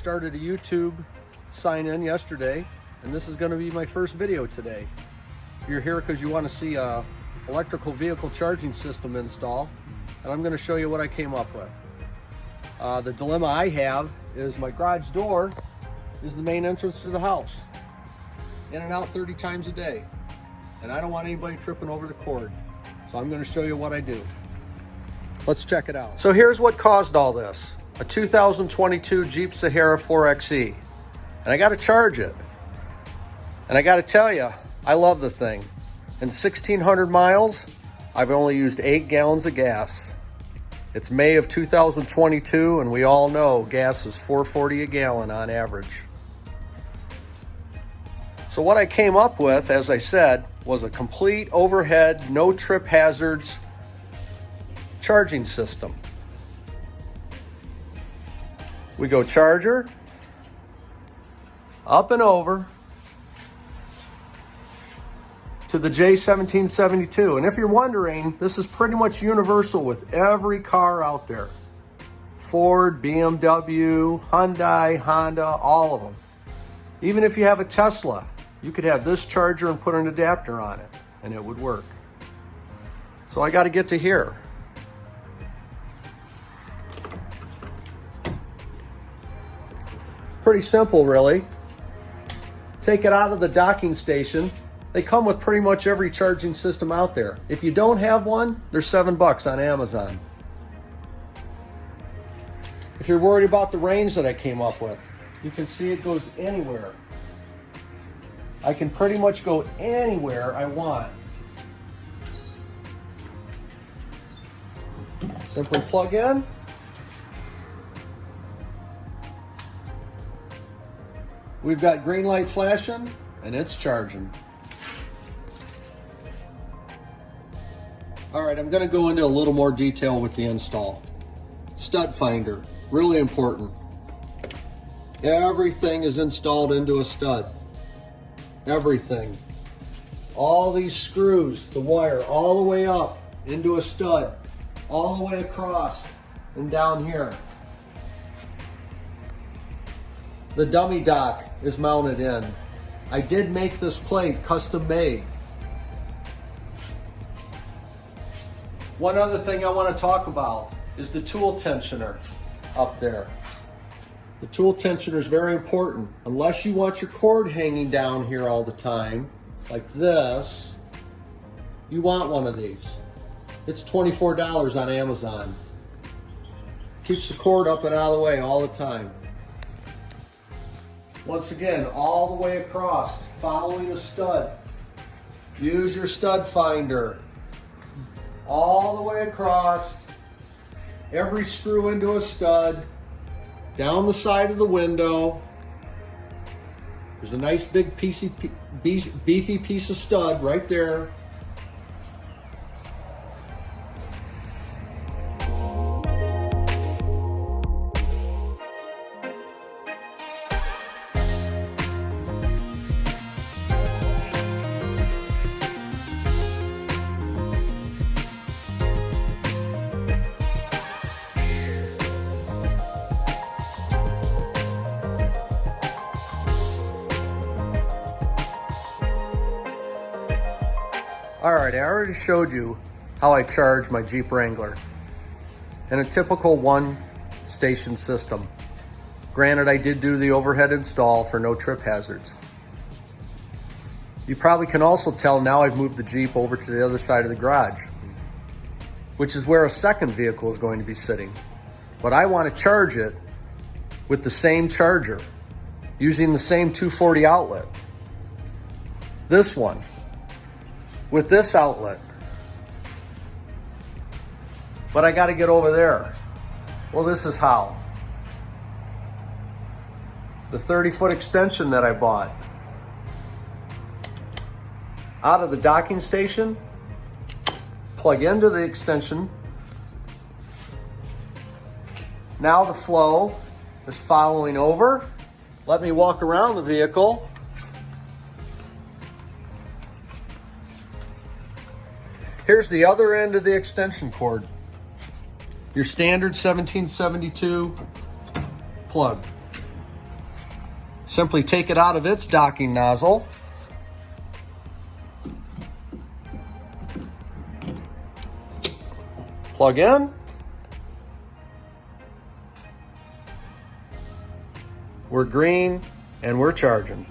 started a YouTube sign in yesterday, and this is going to be my first video today. You're here because you want to see a electrical vehicle charging system install, and I'm going to show you what I came up with. The dilemma I have is my garage door is the main entrance to the house. In and out 30 times a day. And I don't want anybody tripping over the cord. So I'm going to show you what I do. Let's check it out. So here's what caused all this. A 2022 Jeep Sahara 4xe. And I got to charge it. And I got to tell you, I love the thing. In 1,600 miles, I've only used 8 gallons of gas. It's May of 2022, and we all know gas is $4.40 a gallon on average. So what I came up with, as I said, was a complete overhead, no trip hazards charging system. We go charger, up and over to the J1772. And if you're wondering, this is pretty much universal with every car out there. Ford, BMW, Hyundai, Honda, all of them. Even if you have a Tesla, you could have this charger and put an adapter on it, and it would work. So I got to get to here. Pretty simple, really. Take it out of the docking station. They come with pretty much every charging system out there. If you don't have one, they're $7 on Amazon. If you're worried about the range that I came up with, you can see it goes anywhere. I can pretty much go anywhere I want. Simply plug in. We've got green light flashing, and it's charging. All right, I'm going to go into a little more detail with the install. Stud finder, really important. Everything is installed into a stud. Everything. All these screws, the wire, all the way up into a stud, all the way across and down here. The dummy dock is mounted in. I did make this plate custom made. One other thing I want to talk about is the tool tensioner up there. The tool tensioner is very important. Unless you want your cord hanging down here all the time, like this, you want one of these. It's $24 on Amazon. Keeps the cord up and out of the way all the time. Once again, all the way across, following a stud. Use your stud finder. All the way across, every screw into a stud, down the side of the window. There's a nice big beefy piece of stud right there. All right, I already showed you how I charge my Jeep Wrangler in a typical one-station system. Granted, I did do the overhead install for no trip hazards. You probably can also tell now I've moved the Jeep over to the other side of the garage, which is where a second vehicle is going to be sitting. But I want to charge it with the same charger, using the same 240 outlet. This one. With this outlet. But I got to get over there. Well, this is how. The 30-foot extension that I bought. Out of the docking station, plug into the extension. Now the flow is following over. Let me walk around the vehicle. Here's the other end of the extension cord. Your standard 1772 plug. Simply take it out of its docking nozzle. Plug in. We're green and we're charging.